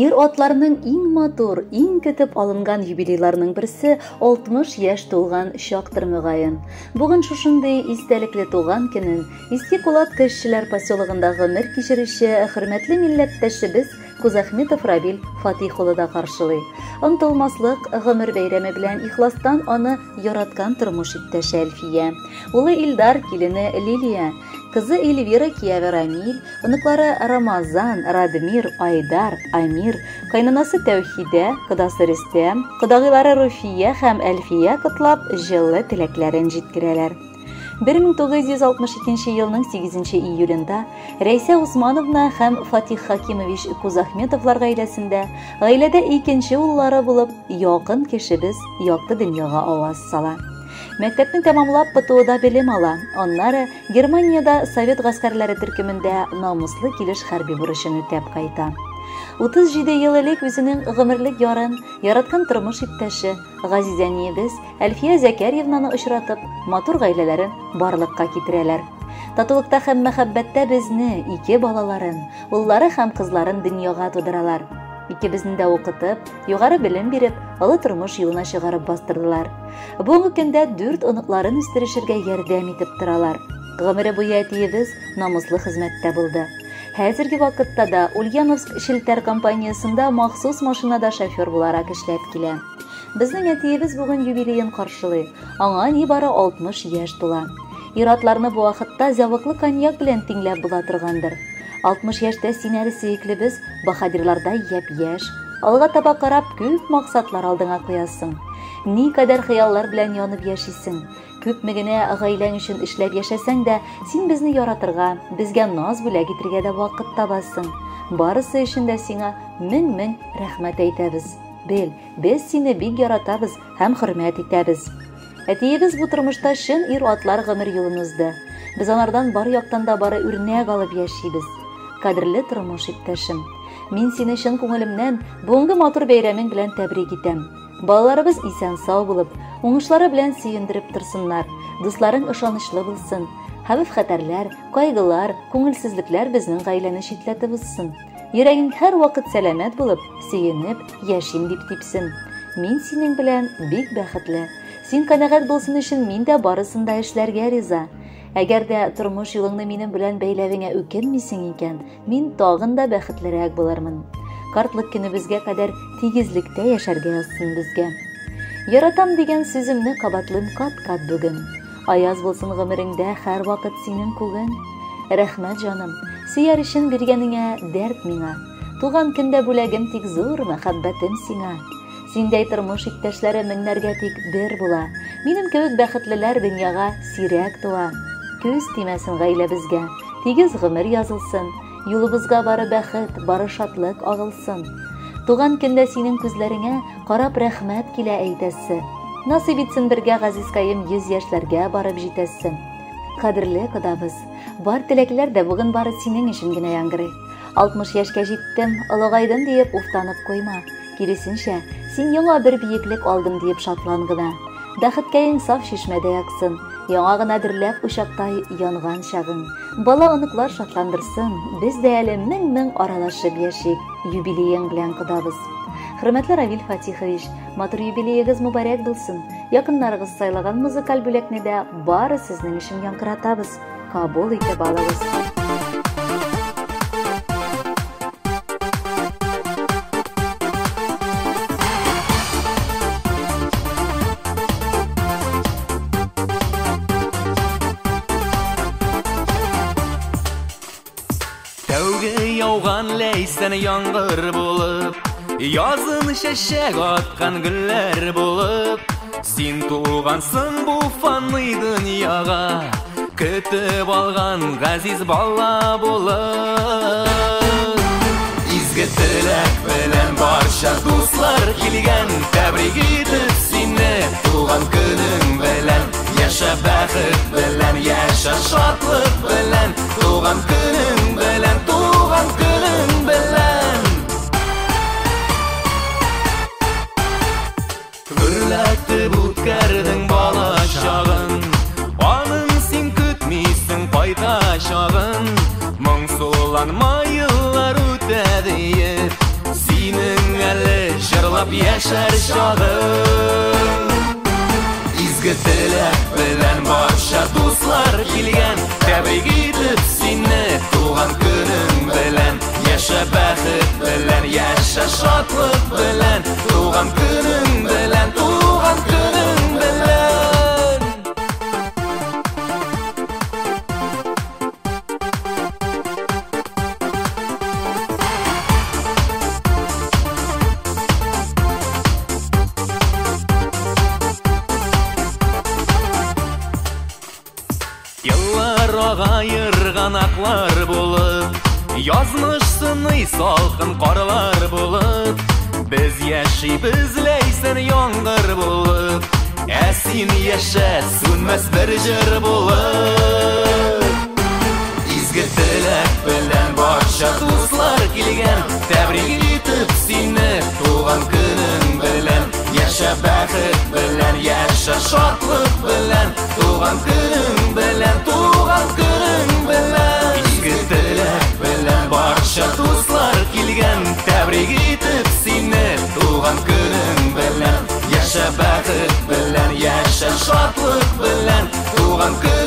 Ир атларының иң матур, иң көтеп алынган юбилейларының берсе 60 яшь тулган чактыр мөгаен. Бүген шушындый истәлекле туган көнен Иске Кулат кешеләр поселогында гомер кичерүче хөрмәтле милләттәшебез Кузахметов Равил Фатих улы да каршылый. Онтылмаслык гомер бәйрәме белән ихластан аны яраткан тормыш иптәше Әлфия. Улы Илдар, килене Лилия, кызы Эльвира, кияве Рамил, оныклары Рамазан, Радмир, Айдар, Амир, кайнанасы Тәүхидә, кодасы Рөстәм, кодагыйлары Руфия һәм Әлфия котлап җылы теләкләрен җиткерәләр. 1962 елның 8 июлендә Рәйсә Усмановна һәм Фатих Хакимович Кузахметовлар гаиләсендә гаиләдә икенче уллары булып якын кешебез якты дөньяга аваз сала. Мәктәпне тәмамлап ПТУда белем ала. Аннары Германиядә Совет гаскәрләре төркемендә намуслы килеш хәрби бурычын үтәп кайта. 37 ел элек үзенең гомерлек ярын, яраткан тормыш иптәше Газизәниебез Әлфия Зәкәрьевнаны очратып, матур гаиләләрен барлыкка китерәләр. Татулыкта һәм мәхәббәттә безне, ике балаларын, уллары һәм кызларын дөньяга тудыралар. Икебезне дә укытып, югары белем биреп, олы тормыш юлына чыгарып бастырдылар. Бүгенге көндә 4 оныкларын үстерешергә ярдәм итеп торалар. Гомере буе әтиебез намуслы хезмәттә булды. Хәзерге вакытта да Ульяновск шелтәр компаниясында махсус машинада шофер буларак эшләп килә. Безнең әтиебез бүген юбилейын каршылый. Аңа нибары 60 яшь тула. Иратларны бу вакытта зәвыклы коньяк белән тиңләп була торгандыр. 60 яшьтә син әле сөеклебез баһадирларда япь-яшь. Алга таба карап күп максатлар алдыңа куясың. Ни кадәр хыяллар белән янып яшисең. Күпме генә гаиләң өчен эшләп яшәсәң дә, син безне яратырга, безгә наз бүләк итәргә дә вакыт табасың. Барысы өчен дә сиңа мең рәхмәт әйтәбез. Бел, без сине бик яратабыз һәм хөрмәт итәбез. Әтиебез бу тормышта чын ир-атлар гомер юлын узды. Без анардан бар яктан да бары үрнәк алып яшибез. Кадерле тормыш иптәшем, мин сине чын күңелемнән бүгенге матур бәйрәмең белән тәбрик итәм. Балаларыбыз исән-сау булып, уңышлары белән сөендереп торсыннар, дусларың ышанычлы булсын. Хәвеф-хәтәрләр, кайгылар, күңелсезлекләр безнең гаиләне читләтеп узсын. Йөрәгең һәр вакыт сәламәт булып, сөенеп, яшим дип типсен. Мин синең белән бик бәхетле. Син канәгать булсын өчен мин дә барысында эшләргә риза. Әгәр дә тормыш юлыңны минем белән бәйләвеңә үкенмисең икән, мин тагын да бәхетлерәк булырмын. Картлык көнебезгә кадәр тигезлектә яшәргә язсын безгә. Яратам дигән сүземне кабатлым кат-кат бүген. Аяз булсын гомереңдә һәр вакыт синең күгең. Рәхмәт җаным, сөяр өчен биргәнеңә дәрт миңа. Туган көндә бүләгем тик зур мәхәббәтем сиңа. Синдәй тормыш иптәшләре меңнәргә тик бер була. Минем кебек бәхетлеләр дөньяга сирәк туа. Күз тимәсен гаиләбезгә, тигез гомер язылсын. Юлыбызга бары бәхет, бары шатлык агылсын. Туган көндә синең күзләреңә карап рәхмәт килә әйтәсе. Насыйп итсен бергә газизкаем 100 яшьләргә барып җитәсе. Кадерле кодабыз, бар теләкләр дә бүген бары синең өчен генә яңгырый. 60 яшькә җиттем, олыгайдым диеп уфтанып куйма. Киресенчә, син яңа бер биеклек алдым диеп шатлан гына. Бәхеткәең саф чишмәдә яксын. Яңа гына дөрләп учактай янган чагың. Бала оныклар шатландырсын, без дә әле мең аралашып яшик. Юбилейең белән кодабыз. Хөрмәтле Равил Фатихович, матур юбилеегез мубарәк булсын. Якыннарыгыз сайлаган музыкаль бүләкне дә бары сезнең өчен яңгыратабыз. Кабул итеп алыгыз. Yauğan leysen yağmur bulup, yazın şeşek atkan güller bulup, sen tuğansın bu fanlı dünyaga, kütüp algan gaziz balla bulup. İzgi tilek bilen barşa dostlar kilgen, tebrik edip seni tuğan günün bilen. Yaşa bәхет bilen, yaşa şatlık bilen, tuğan günün bilen, tuğan günün bilen. Gürlətib ütkərdin bala çağın, anın sen kütmiysin qayta çağın. Мың sulanma yıllar ötədi, seni yığlap yaşar çağın. İzgi tilak bilen barcha dostlar kelgan, tabrik etib seni tug'an kuning bilan. Yaşa baxit bilan, yaşa shodlik bilan, tug'an kuning bilan, tug'an kuning bilan. Yıllar ağayırgan aklar bulup, yazmışsın salqın qarlar bulup, biz yaşaybiz leysen yağmur bulup, esin yaşa sönmez bir jir bulup. İzgi tilak bilan barcha dostlar kelgan, tabrik etib seni tug'an kuning bilan. Yaşa baxit bilan, yaşa shodlik bilan, tug'an kuning bilan, tug'an kuning bilan. İzgi tilak bilan barcha dostlar kelgan, tabrik etib seni tug'an kuning bilan. Yaşa baxit bilan, yaşa shodlik bilan, tug'an kuning